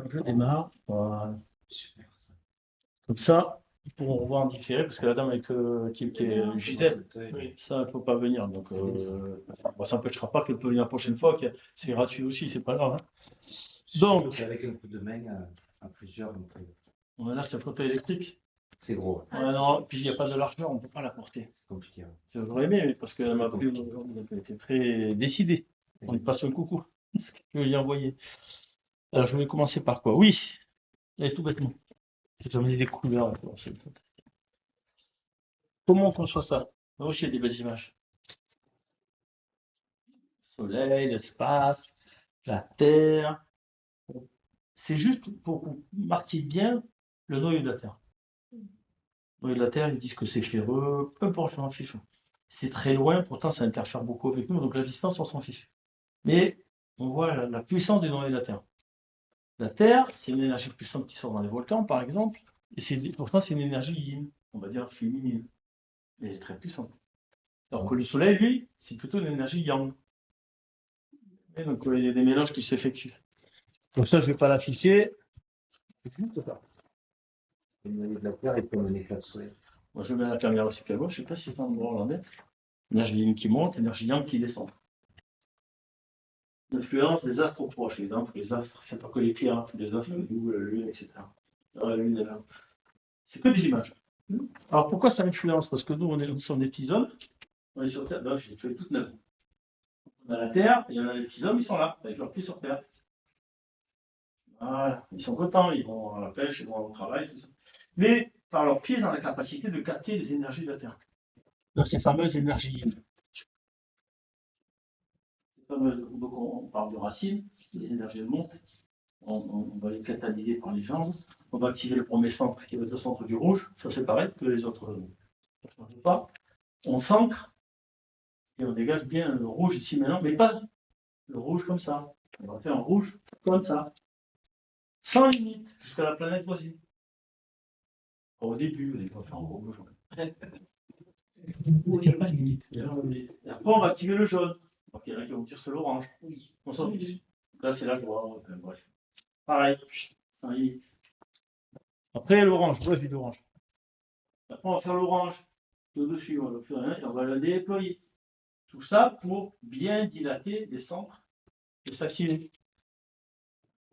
Je démarre. Voilà. Super, ça. Comme ça, ils pourront revoir en différé, parce que la dame avec qui est Gisèle, Oui. ça, elle ne peut pas venir. Donc, C'est bien ça. ça n'empêchera pas qu'elle peut venir la prochaine fois. C'est gratuit aussi, c'est pas grave. Hein. Donc, Donc, avec un coup de main à plusieurs, on peut... Là, c'est un fauteuil électrique. C'est gros. Non, puis il n'y a pas de largeur, on ne peut pas la porter. C'est compliqué. Ouais. J'aurais aimé, mais parce qu'elle m'a plu aujourd'hui, donc elle était très décidée. On lui passe un coucou. Ce que je vais lui envoyer. Alors, je vais commencer par quoi? Oui, et tout bêtement. J'ai amené des couleurs, c'est fantastique. Comment on conçoit ça? Là aussi, il y a des belles images. Soleil, l'espace, la Terre. C'est juste pour que vous marquiez bien le noyau de la Terre. Le noyau de la Terre, ils disent que c'est ferreux, peu importe, je m'en fiche. C'est très loin, pourtant ça interfère beaucoup avec nous, donc la distance, on s'en fiche. Mais on voit la puissance du noyau de la Terre. La Terre, c'est une énergie puissante qui sort dans les volcans, par exemple, et pourtant c'est une énergie yin, on va dire féminine. Mais elle est très puissante. Alors que le Soleil, lui, c'est plutôt une énergie yang. Et donc il y a des mélanges qui s'effectuent. Donc ça, je ne vais pas l'afficher. C'est juste ça. Le noyau de la Terre est comme un éclat de soleil. Moi, je mets la caméra aussi à gauche. Je ne sais pas si c'est un endroit où on la met. Énergie yin qui monte, énergie yang qui descend. L'influence des astres proches. Exemple, les astres, c'est pas que les pierres, tous les astres, la Lune, etc. Alors, la Lune est là. C'est que des images. Alors pourquoi ça influence? Parce que nous sommes des petits hommes. On est sur Terre. Là, j'ai fait toute notre vie. On a la Terre, et on a les petits hommes, ils sont là, avec leurs pieds sur Terre. Voilà, ils sont contents, ils vont à la pêche, ils vont au travail, tout ça. Mais par leurs pieds, ils ont la capacité de capter les énergies de la Terre. Dans ces fameuses énergies. Donc on parle de racines, les énergies de monte. On va les catalyser par les jambes. On va activer le premier centre qui va être le centre du rouge. Ça c'est pareil que les autres ne changent pas. On s'ancre et on dégage bien le rouge ici maintenant, mais pas le rouge comme ça. On va faire un rouge comme ça. Sans limite, jusqu'à la planète voisine. Au début, on va faire un rouge. Il n'y a pas de limite. Et après, on va activer le jaune. Donc, il y en a qui vont dire c'est l'orange. Oui, on s'en fiche. Là, c'est la joie. Bref. Pareil, sans limite. Après, l'orange. Moi, je dis l'orange. Après, on va faire l'orange. Au-dessus, on va plus rien et on va le déployer. Tout ça pour bien dilater les centres et s'activer.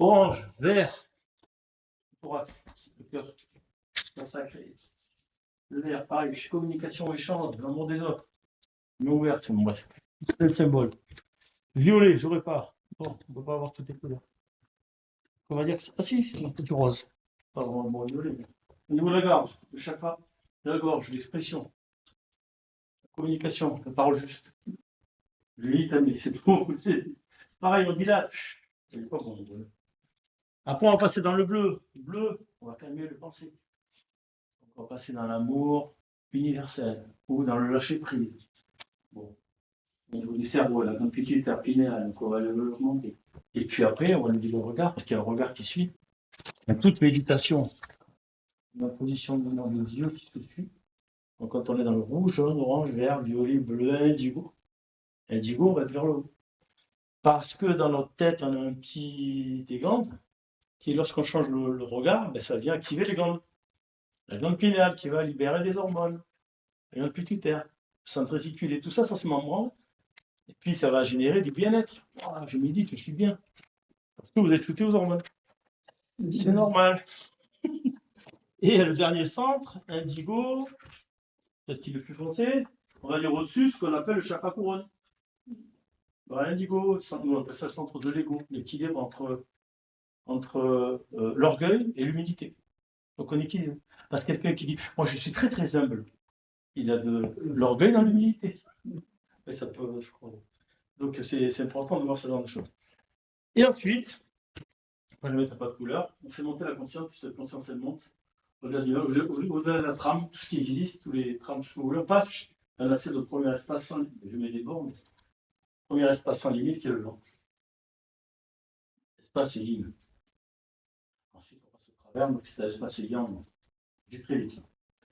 Orange, vert, thorax, c'est le cœur, la sacrée. Le vert, pareil, communication, échange, l'amour des autres. Mais ouverte, c'est bon, bref. C'est le symbole. Violet, j'aurais pas. Bon, on ne peut pas avoir toutes les couleurs. On va dire que c'est. Ah si, un peu du rose. Pas vraiment bon violet, mais. Au niveau de la gorge, le chakra, la gorge, l'expression, la communication, la parole juste. Je l'ai établi, c'est tout. C'est pareil, on dit là. C'est pas bon. Après, on va passer dans le bleu. Le bleu, on va calmer les pensées. On va passer dans l'amour universel ou dans le lâcher prise. Bon. Au niveau du cerveau, la amplitude terpinale, donc on va le monter. Et puis après, on va lui dire le regard, parce qu'il y a le regard qui suit. Dans toute méditation, la position des yeux qui se suit. Donc quand on est dans le rouge, jaune, orange, vert, violet, bleu, indigo, on va être vers le haut. Parce que dans notre tête, on a un petit des glandes, qui lorsqu'on change le regard, ben, ça vient activer les glandes. La glande pinéale qui va libérer des hormones, la glande pituitaire, le centre réticulé, tout ça, ça se membranle. Et puis ça va générer du bien-être. Ah, je médite, je suis bien. Parce que vous êtes shooté aux hormones. C'est normal. Et le dernier centre, indigo, c'est ce qui est le plus foncé, on va dire au-dessus ce qu'on appelle le chakra couronne. L'indigo, nous on appelle ça le centre de l'ego, l'équilibre entre l'orgueil et l'humilité. Donc on équilibre. Parce que quelqu'un qui dit, moi je suis très très humble, il a de l'orgueil dans l'humilité. Et ça peut, je crois. Donc c'est important de voir ce genre de choses. Et ensuite, moi je ne mettrai pas de couleur, on fait monter la conscience, puis cette conscience elle monte. Au-delà de la trame, tout ce qui existe, tous les trames, tout ce que vous voulez, on passe, on accède au premier espace sans limite. Je mets des bornes. Premier espace sans limite qui est le blanc. Espace yin. Ensuite, on passe au travers, donc c'est l'espace yang du prélude.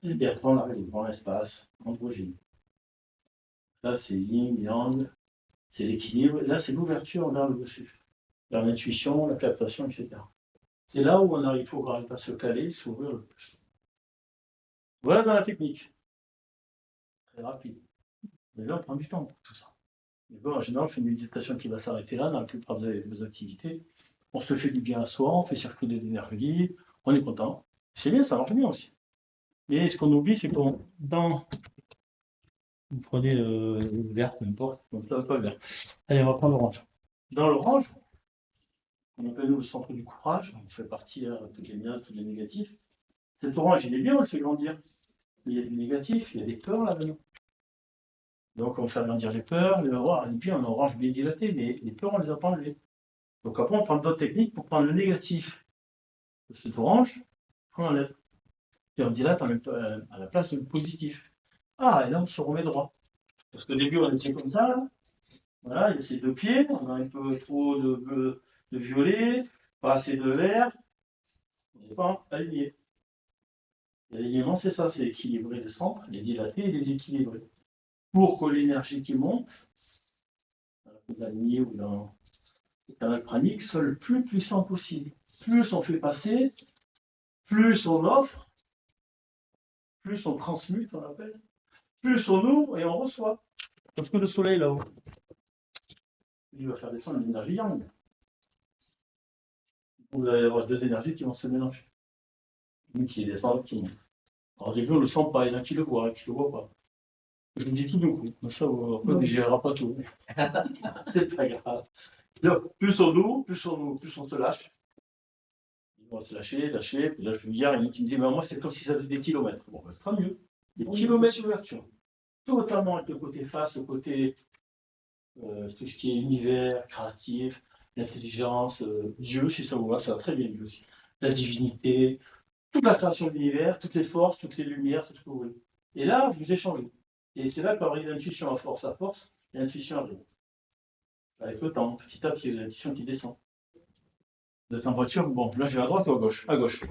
Et après, on arrive au grand espace androgyne. Là, c'est yin, yang, c'est l'équilibre. Là, c'est l'ouverture vers le dessus, vers l'intuition, la captation, etc. C'est là où on arrive à se caler, s'ouvrir le plus. Voilà dans la technique. Très rapide. Mais là, on prend du temps pour tout ça. Mais bon, en général, on fait une méditation qui va s'arrêter là, dans la plupart des activités. On se fait du bien à soi, on fait circuler de l'énergie, on est content. C'est bien, ça marche bien aussi. Mais ce qu'on oublie, c'est qu'on, vous prenez le vert, peu importe, donc là, pas le vert. Allez, on va prendre l'orange. Dans l'orange, on appelle nous le centre du courage, on fait partir toutes les liasses, tous les négatifs. Cet orange, il est bien, on le fait grandir. Mais il y a du négatif, il y a des peurs là-dedans. Donc on fait grandir les peurs, et puis on a orange bien dilaté, mais les peurs, on les a pas enlevées. Donc après, on prend d'autres techniques pour prendre le négatif de cet orange, on enlève. Et on dilate à la place le positif. Ah, et là, on se remet droit. Parce qu'au début, on était comme ça, voilà, il y a ces deux pieds, on a un peu trop de violet, pas assez de vert, on n'est pas aligné. L'alignement, c'est ça, c'est équilibrer les centres, les dilater et les équilibrer. Pour que l'énergie qui monte, dans la Kundalini ou dans le canal pranique, soit le plus puissant possible. Plus on fait passer, plus on offre, plus on transmute, on appelle, plus on ouvre et on reçoit. Parce que le soleil là-haut, il va faire descendre l'énergie yang. Vous allez avoir deux énergies qui vont se mélanger. Une qui descend, l'autre qui monte. Alors au début, on ne le sent pas, il y en a qui le voient, qui ne le voient pas. Je vous dis tout d'un coup. Ça, après, on ne gérera pas tout. C'est pas grave. Donc, plus on ouvre, plus on se lâche. On va se lâcher, lâcher. Puis là, je lui dis, il y en a qui me dit, moi, c'est comme si ça faisait des kilomètres. Bon, ça sera mieux. Des kilomètres d'ouverture. Totalement avec le côté face, le côté tout ce qui est univers, créatif, l'intelligence, Dieu, si ça vous va, ça va très bien Dieu aussi. La divinité, toute la création de l'univers, toutes les forces, toutes les lumières, tout ce que vous voulez. Et là, vous échangez. Et c'est là qu'arrive l'intuition à force, l'intuition arrive. Avec le temps, petit à petit, l'intuition qui descend. Vous êtes en voiture, bon, là j'ai à droite ou à gauche? À gauche.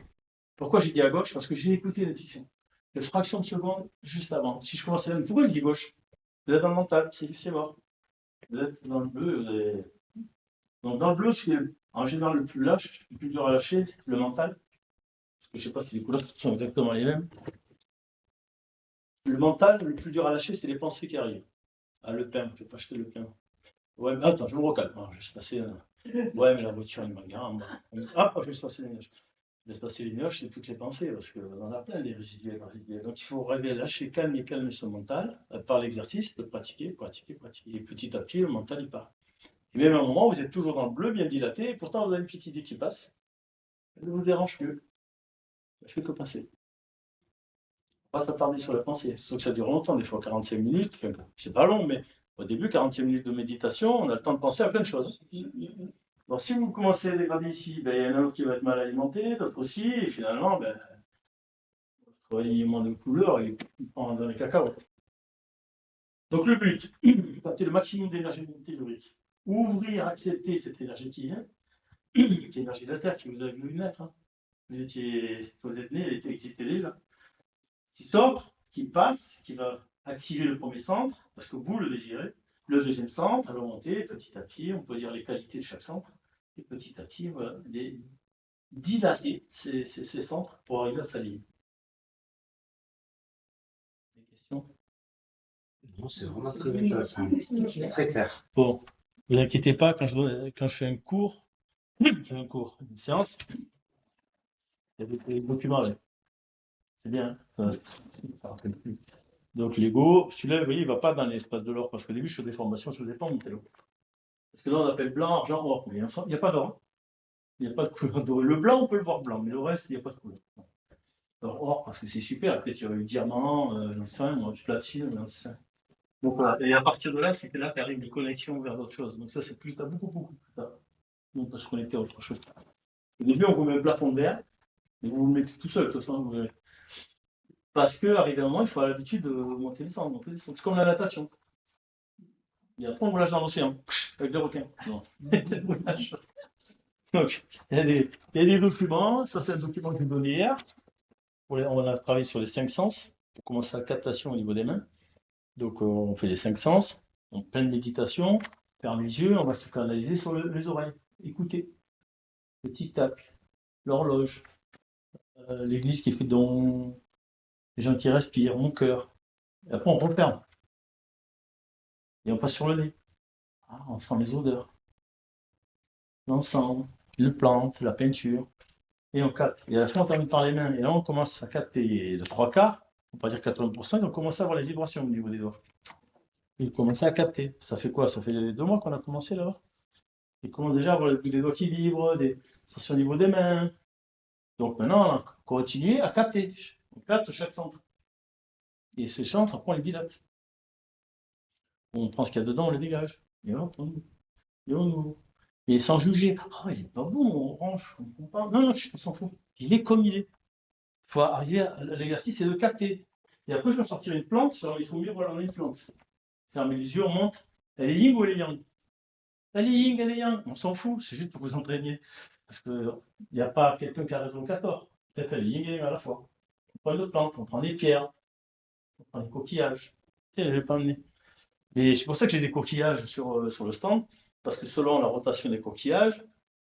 Pourquoi j'ai dit à gauche? Parce que j'ai écouté l'intuition. Une fraction de seconde juste avant. Si je commence à dire, pourquoi je dis gauche? Vous êtes dans le mental, c'est mort. Vous êtes dans le bleu, vous avez... Donc dans le bleu, ce qui est en général le plus lâche, le plus dur à lâcher, le mental. Parce que je ne sais pas si les couleurs sont exactement les mêmes. Le mental, le plus dur à lâcher, c'est les pensées qui arrivent. Ah, le pain, je ne vais pas acheter le pain. Ouais, mais attends, je me recalme. Je vais se passer. Ouais, mais la voiture, elle m'agace. Ah, je vais se passer les nuages. Je laisse passer les nuages, c'est toutes les pensées, parce qu'on en a plein des résiduels. Donc il faut arriver à lâcher, calmer son mental par l'exercice, de pratiquer. Et petit à petit, le mental, il part. Et même à un moment, vous êtes toujours dans le bleu, bien dilaté, et pourtant vous avez une petite idée qui passe. Elle ne vous dérange plus. Ça ne fait que passer. On va pas s'attarder sur la pensée. Sauf que ça dure longtemps, des fois 45 minutes. Enfin, c'est pas long, mais au début, 45 minutes de méditation, on a le temps de penser à plein de choses. Donc si vous commencez à dégrader ici, il y en a un autre qui va être mal alimenté, l'autre aussi, et finalement, votre alignement de couleurs, il prend dans les cacahuètes. Donc le but, capter le maximum d'énergie tellurique. Ouvrir, accepter cette énergie qui vient, qui est l'énergie de la Terre, qui vous a vu naître. Quand vous êtes né, elle était excitée déjà. Qui sort, qui passe, qui va activer le premier centre, parce que vous le désirez. Le deuxième centre, à monter petit à petit, on peut dire les qualités de chaque centre, et petit à petit, voilà, dilater ces centres pour arriver à s'aligner. Des questions? Non, c'est vraiment très intéressant. Très clair. Bon, ne vous inquiétez pas, quand je fais un cours, une séance, il y a des documents avec. C'est bien, ça rappelle plus. Donc l'ego, celui-là, vous voyez, il ne va pas dans l'espace de l'or, parce qu'au début, je faisais des formations, je ne faisais pas monter l'eau. Parce que là, on appelle blanc, argent, or. Mais il n'y a pas d'or. Il n'y a pas de couleur dorée. Le blanc, on peut le voir blanc, mais le reste, il n'y a pas de couleur. Alors, or, parce que c'est super. Peut-être qu'il y aurait eu diamant, du platine, donc voilà. Et à partir de là, c'est que là qu'arrivent les connexions vers d'autres choses. Donc ça, c'est plus tard, beaucoup plus tard. On peut se connecter à autre chose. Au début, on vous met le plafond de verre, et vous le mettez tout seul, de toute façon. Parce qu'arrivé à un moment, il faut avoir l'habitude de monter les centres. C'est comme la natation. Et après, on vous lâche dans l'océan, avec des requins. Non. Donc, il y a des documents. Ça, c'est un document que je vous ai donné hier. On a travaillé sur les 5 sens, pour commencer la captation au niveau des mains. Donc, on fait les 5 sens, en pleine méditation, ferme les yeux, on va se canaliser sur les oreilles. Écoutez, le tic-tac, l'horloge, l'église qui fait don, les gens qui respirent, mon cœur. Et après, on referme. Et on passe sur le nez. Ah, on sent les odeurs. L'encens, une plante, la peinture. Et on capte. Et à la fin, on termine par les mains. Et là, on commence à capter le 3/4, on va pas dire 80%, et on commence à avoir les vibrations au niveau des doigts. Et on commence à capter. Ça fait quoi? Ça fait 2 mois qu'on a commencé là. Et commence déjà à avoir des doigts qui vibrent, des sensations au niveau des mains. Donc maintenant, on continue à capter. On capte chaque centre. Et ce centre, après, on les dilate. On prend ce qu'il y a dedans, on les dégage. Et hop, et on ouvre. Et sans juger. Oh, il est pas bon, mon orange. On comprend pas. Non, non, on s'en fout. Il est comme il est. Il faut arriver à l'exercice, c'est de capter. Et après, je vais sortir une plante. Alors, il faut mieux voir une plante. Fermez les yeux, on monte. Elle est yin ou elle est yang? Elle est yin, elle est yang. On s'en fout, c'est juste pour vous entraîner. Parce qu'il n'y a pas quelqu'un qui a raison qu'à tort. Peut-être elle est yin et yang à la fois. On prend une plante, on prend des pierres, on prend des coquillages. Et je ne vais pas emmener. Mais c'est pour ça que j'ai des coquillages sur le stand. Parce que selon la rotation des coquillages,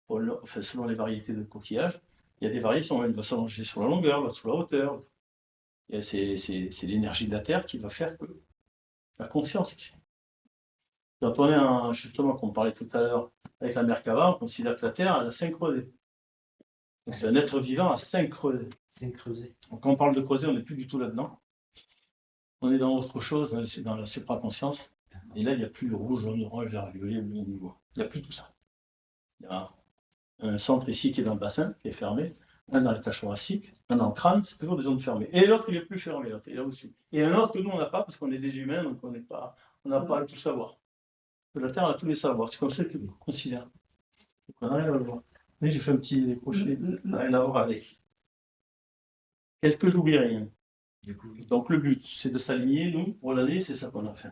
enfin, selon les variétés de coquillages, il y a des variations. Il va s'allonger sur la longueur, l'autre sur la hauteur. C'est l'énergie de la Terre qui va faire que la conscience. Quand on est justement, comme on parlait tout à l'heure avec la Merkava, on considère que la Terre elle a 5 creusets. Donc c'est un être vivant à 5 creusets. 5 creusets. Donc quand on parle de creuset, on n'est plus du tout là-dedans. On est dans autre chose, dans la supraconscience. Et là, il n'y a plus le rouge, jaune, orange, vert, violet, bleu, niveau. Il n'y a plus tout ça. Il y a un centre ici qui est dans le bassin, qui est fermé, un dans le cage thoracique, un dans le crâne, c'est toujours des zones fermées. Et l'autre, il est plus fermé, l'autre, il est au-dessus. Et un autre que nous, on n'a pas, parce qu'on est des humains, donc on n'a pas à tout savoir. La Terre a tous les savoirs, c'est comme ça qu'on considère. Donc on arrive à le voir. Mais j'ai fait un petit décroché, ça n'a rien à voir avec. Qu'est-ce que j'oublie rien? Donc le but, c'est de s'aligner, nous, pour l'année, c'est ça qu'on a fait.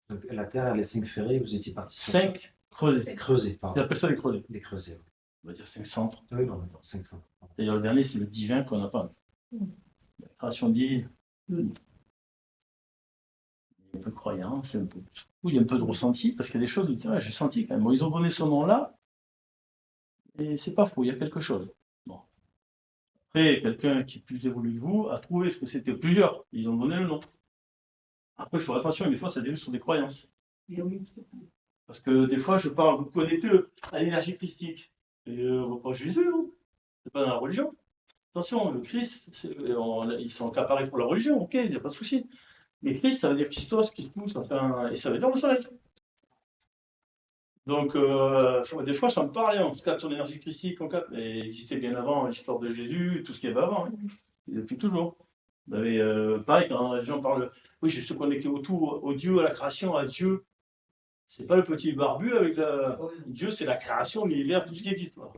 Donc, la Terre, elle est 5 ferrés, vous étiez parti sur 5 creusets. creusets, pardon. C'est appelé ça les creusets. Des creusets. On va dire 5 centres. Oui, non, 5 centres. D'ailleurs, le dernier, c'est le divin qu'on n'a pas. La création divine. Il y a un peu de croyance, il y a un peu de ressenti, parce qu'il y a des choses où j'ai senti quand même. Bon, ils ont donné ce nom-là, et c'est pas faux, il y a quelque chose. Bon. Après, quelqu'un qui est plus évolué que vous a trouvé ce que c'était. Plusieurs, ils ont donné le nom. Après, il faut faire attention, des fois, ça dérive sur des croyances. Parce que des fois, je parle, vous connectez à l'énergie christique. Et pas Jésus, hein. C'est pas dans la religion. Attention, le Christ, ils sont accaparés pour la religion, ok, il n'y a pas de souci. Mais Christ, ça veut dire Christos, Christus, enfin, et ça veut dire le soleil. Donc, des fois, ça me parle, on se capte sur l'énergie christique, et il existait bien avant l'histoire de Jésus, tout ce qu'il y avait avant, hein, et depuis toujours. Vous avez, pareil, quand les gens parlent, oui, je suis connecté au Dieu, à la création, à Dieu. C'est pas le petit barbu avec Dieu, c'est la création, l'univers, tout ce qui existe. Voilà.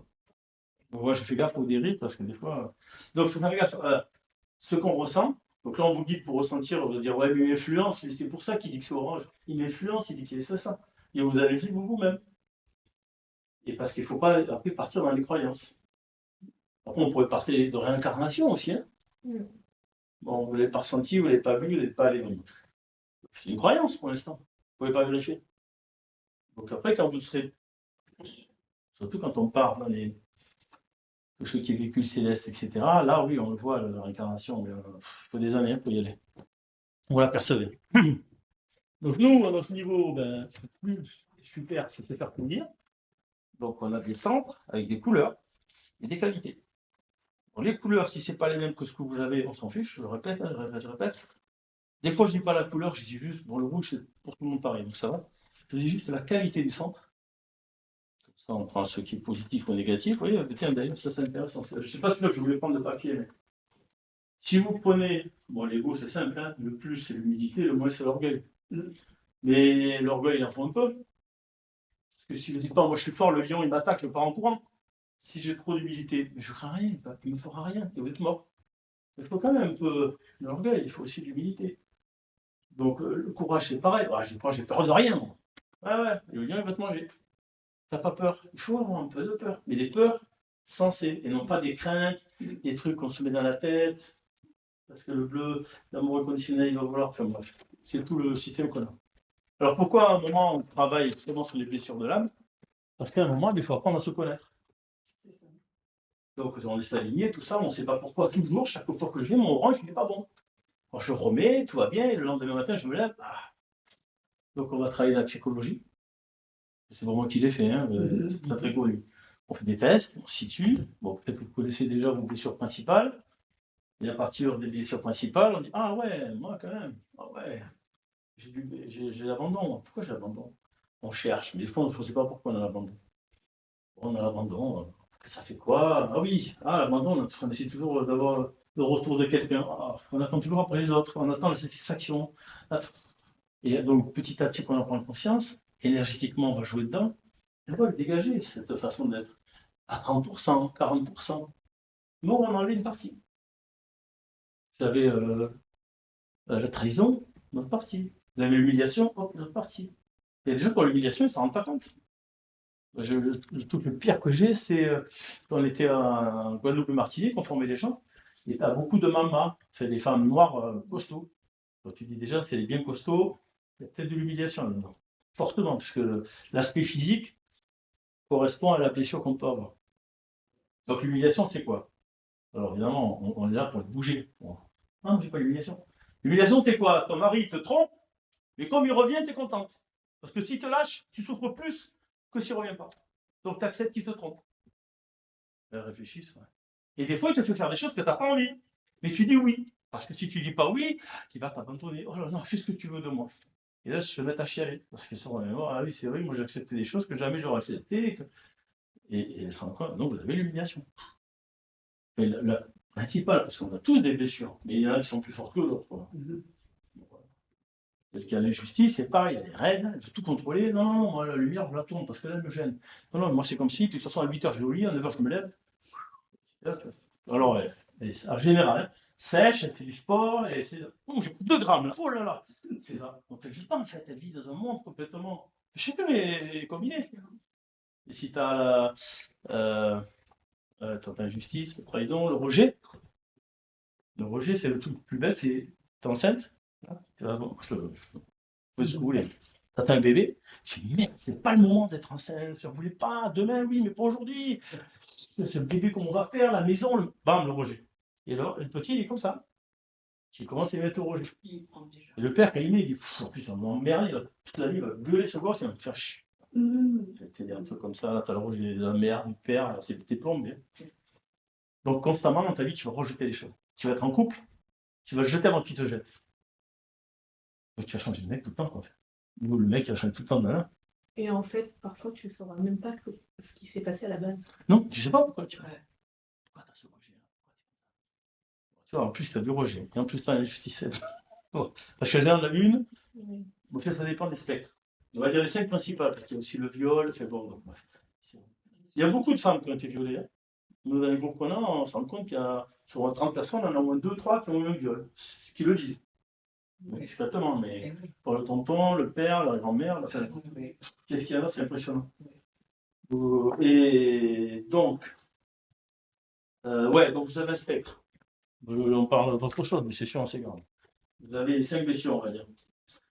Donc, moi, je fais gaffe aux dérives parce que des fois. Donc, il faut faire gaffe à ce qu'on ressent. Donc là, on vous guide pour ressentir, on va dire, ouais, mais il m'influence, c'est pour ça qu'il dit que c'est orange. Il m'influence, il dit qu'il est ça. Et vous allez vivre vous-même. Et parce qu'il ne faut pas après partir dans les croyances. Après, on pourrait partir de réincarnation aussi. Hein. Bon, vous ne l'avez pas ressenti, vous ne l'avez pas vu, vous n'êtes pas allé. C'est une croyance pour l'instant. Vous ne pouvez pas vérifier. Donc après, quand vous serez. Surtout quand on part dans tout ce qui est véhicule céleste, etc. Là, oui, on le voit, la réincarnation, mais il faut des années pour y aller. On la percever. Donc nous, à notre niveau, super, c'est se faire plaisir. Donc on a des centres avec des couleurs et des qualités. Bon, les couleurs, si ce n'est pas les mêmes que ce que vous avez, on s'en fiche, je le répète, je répète. Des fois, je ne dis pas la couleur, je dis juste, bon, le rouge, c'est pour tout le monde pareil, donc ça va. Je dis juste la qualité du centre. Comme ça, on prend ce qui est positif ou négatif. Vous voyez, tiens, d'ailleurs, ça s'intéresse. Je ne sais pas celui-là que je voulais prendre de papier, mais si vous prenez, bon, l'ego, c'est simple, hein, le plus, c'est l'humilité, le moins, c'est l'orgueil. Mais l'orgueil, il en faut un peu. Parce que si je ne dis pas, moi, je suis fort, le lion, il m'attaque, je pars en courant. Si j'ai trop d'humilité, mais je ne crains rien, il ne me fera rien, et vous êtes mort. Il faut quand même un peu l'orgueil, il faut aussi de l'humilité. Donc le courage, c'est pareil. Ah, j'ai peur de rien, moi. Ouais, le lion, il va te manger. T'as pas peur. Il faut avoir un peu de peur. Mais des peurs sensées, et non pas des craintes, des trucs qu'on se met dans la tête. Parce que le bleu, l'amour inconditionnel, il va vouloir. Enfin bref, c'est tout le système qu'on a. Alors pourquoi à un moment on travaille justement sur les blessures de l'âme? Parce qu'à un moment, il faut apprendre à se connaître. Donc, on est aligné, tout ça, on ne sait pas pourquoi. Toujours, chaque fois que je viens, mon orange, il n'est pas bon. Alors, je remets, tout va bien, et le lendemain matin, je me lève. Donc, on va travailler la psychologie. C'est vraiment moi qui l'ai fait, hein, c'est très très connu. On fait des tests, on se situe. Bon, peut-être que vous connaissez déjà vos blessures principales. Et à partir des blessures principales, on dit ah ouais, moi quand même, ah ouais, j'ai l'abandon. Pourquoi j'ai l'abandon? On cherche, mais des fois on ne sait pas pourquoi on a l'abandon. On a l'abandon, ça fait quoi? Ah oui, l'abandon, on essaie toujours d'avoir le retour de quelqu'un. On attend toujours après les autres, on attend la satisfaction. Et donc petit à petit, quand on en prend conscience, énergétiquement, on va jouer dedans, et on va le dégager, cette façon d'être. À 30%, 40%. Nous, on va en enlever une partie. Vous avez la trahison, notre partie. Vous avez l'humiliation, hop, notre partie. Il y a des gens qui ont l'humiliation, ils ne s'en rendent pas compte. Le truc le pire que j'ai, c'est quand on était en Guadeloupe et Martinique, on formait des gens, et tu as beaucoup de mamas, des femmes noires costauds. Donc tu dis déjà, c'est les bien costauds, il y a peut-être de l'humiliation là-dedans. Fortement, puisque l'aspect physique correspond à la blessure qu'on peut avoir. Donc l'humiliation, c'est quoi? Alors évidemment, on est là pour le bouger. Bon. Non, j'ai pas l'humiliation. L'humiliation, c'est quoi? Ton mari te trompe, mais comme il revient, tu es contente. Parce que s'il te lâche, tu souffres plus que s'il ne revient pas. Donc tu acceptes qu'il te trompe. Réfléchisse. Ouais. Et des fois, il te fait faire des choses que tu n'as pas envie. Mais tu dis oui. Parce que si tu dis pas oui, il va t'abandonner. Oh là là, fais ce que tu veux de moi. Et là, je se mets à chialer. Parce que ça, ah oui, c'est vrai, moi j'ai accepté des choses que jamais j'aurais acceptées. Et ça encore, non, vous avez l'humiliation. Mais le principal, parce qu'on a tous des blessures, mais il y en a qui sont plus fortes que d'autres. Celle qui a l'injustice, c'est pareil, elle est raide, elle veut tout contrôler. Non, non, moi, la lumière, je la tourne parce que là, elle me gêne. Non, non, moi, c'est comme si, de toute façon, à 8h, je vais au lit, à 9h, je me lève. Alors, elle est en général, hein, sèche, elle fait du sport, et c'est. Oh, j'ai pris 2 grammes là, oh là là! C'est ça. Donc, elle vit pas, en fait, elle vit dans un monde complètement. Chacun est combiné. Et si tu as l'injustice, la trahison, le rejet, c'est le truc le plus bête, c'est t'es enceinte, bon, je fais ce que vous voulez. T'as fait un bébé, tu dis merde, c'est pas le moment d'être enceinte, si on voulait pas, demain oui, mais pas aujourd'hui. C'est le bébé qu'on va faire, la maison, bam, le rejet. Et alors, le petit, il est comme ça. Il commence à mettre le rejet. Et le père, quand il est, il dit, en plus, on m'emmerde, toute la vie, il va gueuler sur le gosse, il va me faire chier. C'est un truc comme ça, t'as le rejet de la mère, du père, t'es plombé. Donc, constamment dans ta vie, tu vas rejeter les choses. Tu vas être en couple, tu vas jeter avant qu'il te jette. Donc, tu vas changer de mec tout le temps, quoi. Ou le mec, il va changer tout le temps de nana. Et en fait, parfois, tu ne sauras même pas ce qui s'est passé à la base. Non, tu sais pas pourquoi tu pourquoi t'as ce rejet. Tu vois, en plus, t'as du rejet. Et en plus, t'as l'injustice. Parce que là, on a une. Oui. En fait, ça dépend des spectres. On va dire les 5 principales, parce qu'il y a aussi le viol. Bon, donc, il y a beaucoup de femmes qui ont été violées. Hein. Nous, dans les groupes qu'on a, on se rend compte qu'il y a sur 30 personnes, on en a au moins 2, 3 qui ont eu un viol. Ce qu'ils le disent. Donc, discrètement, mais pour le tonton, le père, la grand-mère, la famille. Qu'est-ce qu'il y a là? C'est impressionnant. Et donc, donc vous avez un spectre. On parle d'autre chose, mais c'est sûr, c'est grave. Vous avez les 5 blessures, on va dire.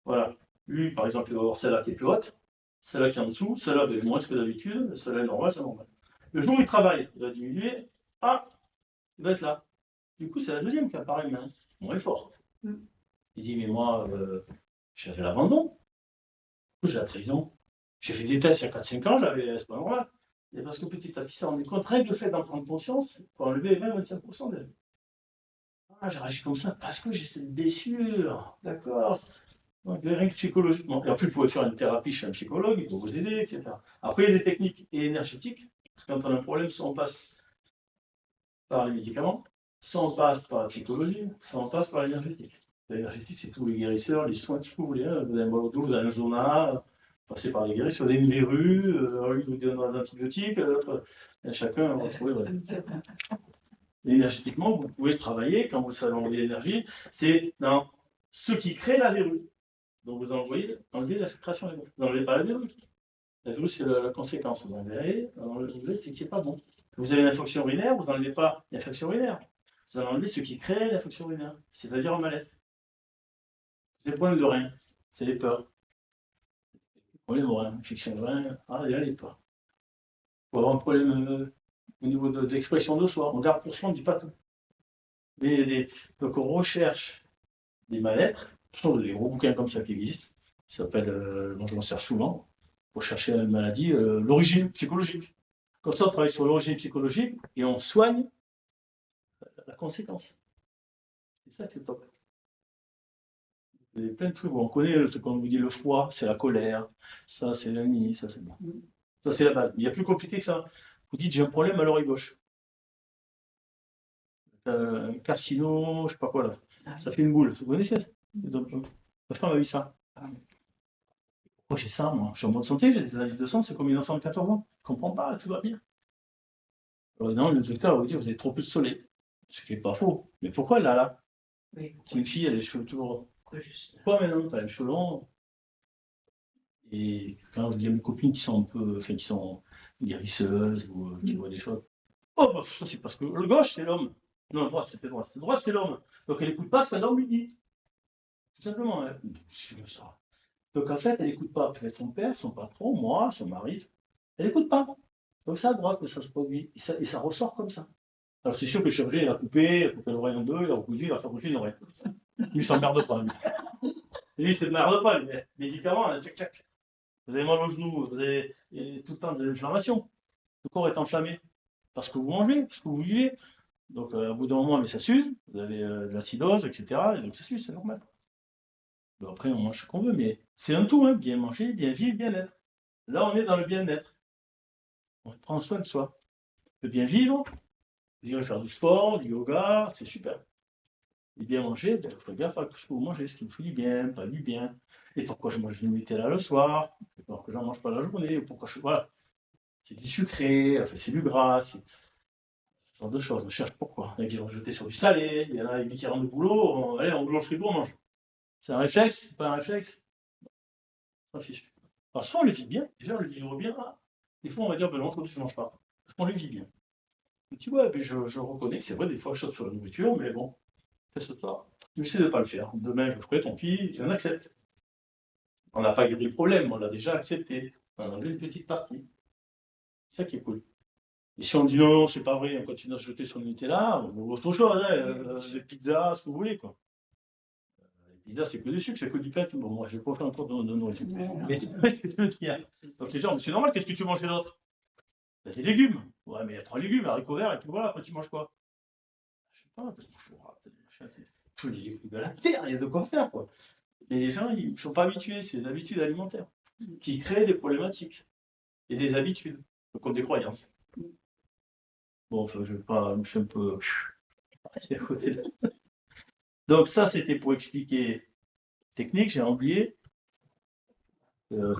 Voilà. Lui, par exemple, il va avoir celle-là qui est plus haute, celle-là qui est en dessous, celle-là est moins que d'habitude, celle-là est normale, c'est normal. Le jour où il travaille, il va diminuer, il va être là. Du coup, c'est la deuxième qui apparaît, mais moins forte. Il dit, mais moi, j'avais l'abandon, j'ai la trahison. J'ai fait des tests il y a 4-5 ans, c'est pas normal. Et parce que petit à petit, ça rendait compte, rien que le fait d'en prendre conscience, pour enlever 20-25% d'elle. J'ai réagi comme ça parce que j'ai cette blessure, d'accord. Donc, rien que psychologiquement. Et en plus, vous pouvez faire une thérapie chez un psychologue, il va vous aider, etc. Après, il y a des techniques énergétiques. Parce que quand on a un problème, soit on passe par les médicaments, soit on passe par la psychologie, soit on passe par l'énergétique. L'énergétique, c'est tous les guérisseurs, les soins, tout ce que vous voulez. Hein. Vous avez un mal au dos, vous avez un zona, passez par les guérisseurs, vous avez une verrue, lui vous donne des antibiotiques, l'autre, chacun va trouver. Ouais. Énergétiquement, vous pouvez travailler, quand vous savez enlever l'énergie, c'est dans ce qui crée la verrue. Donc vous enlevez la création de la verrue. Vous n'enlevez pas la verrue. La verrue, c'est la conséquence. Vous enlevez, c'est qui n'est pas bon. Vous avez une infection urinaire, vous n'enlevez pas l'infection urinaire. Vous allez enlever ce qui crée l'infection urinaire, c'est-à-dire un mal-être. C'est le problème de rien, c'est les peurs. Le problème de rien, infection de rien, il y a les peurs. Pour avoir un problème au niveau de l'expression de soi. On garde pour soi, on ne dit pas tout. Donc on recherche des mal-être. Ce sont des gros bouquins comme ça qui existent. Ça s'appelle, moi je m'en sers souvent, pour chercher la maladie, l'origine psychologique. Comme ça, on travaille sur l'origine psychologique et on soigne la conséquence. C'est ça qui est top. Il y a plein de trucs. On connaît le truc, on vous dit le foie, c'est la colère. Ça, c'est le nid, ça, c'est bon. Ça, c'est la base. Il y a plus compliqué que ça. Vous dites, j'ai un problème à l'oreille gauche. Carcino, je sais pas quoi là. Ça fait une boule. Vous connaissez ça? Ma femme a eu ça. Moi, j'ai ça, moi. Je suis en bonne santé, j'ai des analyses de sang, c'est comme une enfant de 14 ans. Je comprends pas, tout va bien. Alors, non, le docteur va vous dire, vous avez trop plus de soleil. Ce qui n'est pas faux. Mais pourquoi elle a là? Oui, C'est une fille, elle a les cheveux toujours. pourquoi juste là? Pourquoi maintenant? T'as les cheveux longs. Et quand je dis à mes copines qui sont un peu, enfin, qui sont guérisseuses ou qui voient des choses, oh, bah, ça c'est parce que le gauche c'est l'homme. Non, la droite c'était droite. C'est droite c'est l'homme. Donc elle n'écoute pas ce qu'un homme lui dit. Tout simplement. Hein. Ça. Donc en fait, elle n'écoute pas peut-être son père, son patron, moi, son mari. Elle n'écoute pas. Donc c'est à droite que ça se produit. Et ça ressort comme ça. Alors c'est sûr que le chirurgien il a coupé l'oreille en deux, il a recousu, il a fait recouper une oreille. Lui il s'emmerde pas. Lui il s'emmerde pas. Lui. Médicaments, tchac tchac. Vous avez mal au genou, vous avez tout le temps des inflammations. Le corps est enflammé parce que vous mangez, parce que vous vivez. Donc, au bout d'un moment, mais ça s'use. Vous avez de l'acidose, etc. Et donc, ça s'use, c'est normal. Bon, après, on mange ce qu'on veut, mais c'est un tout, hein, bien manger, bien vivre, bien être. Là, on est dans le bien-être. On prend soin de soi. Le bien vivre, vous irez faire du sport, du yoga, c'est super. Et bien manger, il faut gaffe à ce que vous mangez, ce qui vous fait du bien, pas du bien. Et pourquoi je mange du Nutella le soir, alors que j'en mange pas la journée, ou pourquoi je. Voilà. C'est du sucré, enfin, c'est du gras, c'est ce genre de choses. On cherche pourquoi. Il y en a qui vont jeter sur du salé, il y en a qui rentrent du boulot, allez, on ouvre le frigo, on mange. C'est un réflexe, c'est pas un réflexe. On s'en fiche. Alors, soit on le vit bien, déjà on le vit bien, des fois on va dire, ben non, je ne mange pas. Parce qu'on le vit bien. Je dis, ouais, ben je reconnais que c'est vrai, des fois je saute sur la nourriture, mais bon, teste-toi. Tu sais de ne pas le faire. Demain je le ferai, tant pis, on accepte. On n'a pas guéri le problème, on l'a déjà accepté. On a enlevé une petite partie. C'est ça qui est cool. Et si on dit non, c'est pas vrai, on continue à se jeter sur le Nutella, on veut autre chose, hein, les pizzas, ce que vous voulez, quoi. Les pizzas, c'est que du sucre, c'est que du pain. Bon, moi, je vais pas faire un cours de nourriture. Mais donc les gens, mais c'est normal, qu'est-ce que tu manges d'autre? Ben, des légumes. Ouais, mais il y a 3 légumes, haricots verts, et puis voilà, après tu manges quoi? Je sais pas, c'est tous les légumes de la terre, il y a de quoi faire, quoi. Et les gens, ils ne sont pas habitués, c'est des habitudes alimentaires qui créent des problématiques et des habitudes, comme des croyances. Bon, enfin, je vais pas, je suis un peu à côté de... Donc ça, c'était pour expliquer technique, j'ai oublié.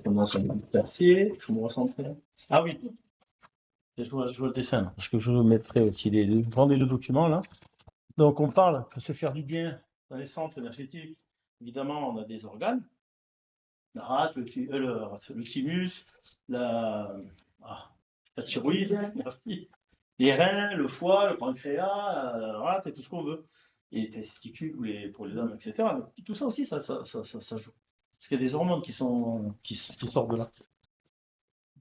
Comment ça me percer, il faut me recentrer. Ah oui, je vois le dessin, là, parce que je mettrai aussi les deux documents là. Donc on parle que se faire du bien dans les centres énergétiques. Évidemment, on a des organes, la rate, le thymus, la thyroïde, merci. Les reins, le foie, le pancréas, la rate et tout ce qu'on veut. Et les testicules pour les hommes, etc. Donc, tout ça aussi, ça joue. Parce qu'il y a des hormones qui sortent de là.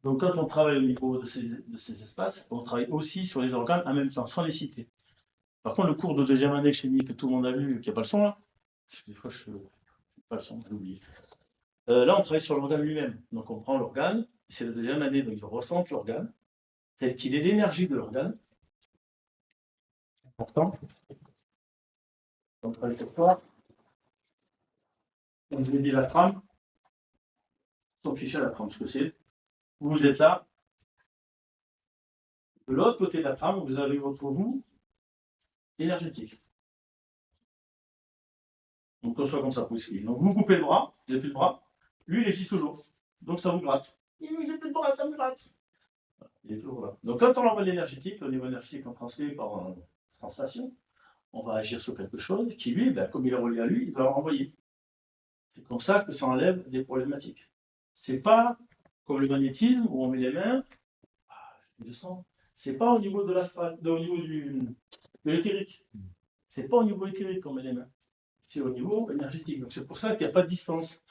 Donc quand on travaille au niveau de ces espaces, on travaille aussi sur les organes en même temps, sans les citer. Par contre, le cours de deuxième année chimie que tout le monde a vu, qui n'a pas le son là, des fois je n'ai pas le son, je l'oublie. Là, on travaille sur l'organe lui-même. Donc on prend l'organe, c'est la deuxième année, donc il ressent l'organe, tel qu'il est l'énergie de l'organe. Important. On travaille sur quoi? On vous dit la trame. S'en ficher à la trame, ce que c'est. Vous êtes là. De l'autre côté de la trame, vous avez votre vous énergétique. Donc, qu'on soit comme ça pour expliquer. Donc, vous coupez le bras, vous n'avez plus de bras. Lui, il existe toujours. Donc, ça vous gratte. J'ai plus de bras, ça me gratte. Il est toujours là. Donc, quand on envoie l'énergétique, au niveau énergétique, on transmet par sensation, on va agir sur quelque chose qui, lui, ben, comme il est relié à lui, il va le renvoyer. C'est comme ça que ça enlève des problématiques. C'est pas comme le magnétisme où on met les mains, je descends. C'est pas au niveau de l'astral, au niveau de l'éthérique. C'est pas au niveau éthérique qu'on met les mains. C'est au niveau énergétique. Donc c'est pour ça qu'il n'y a pas de distance.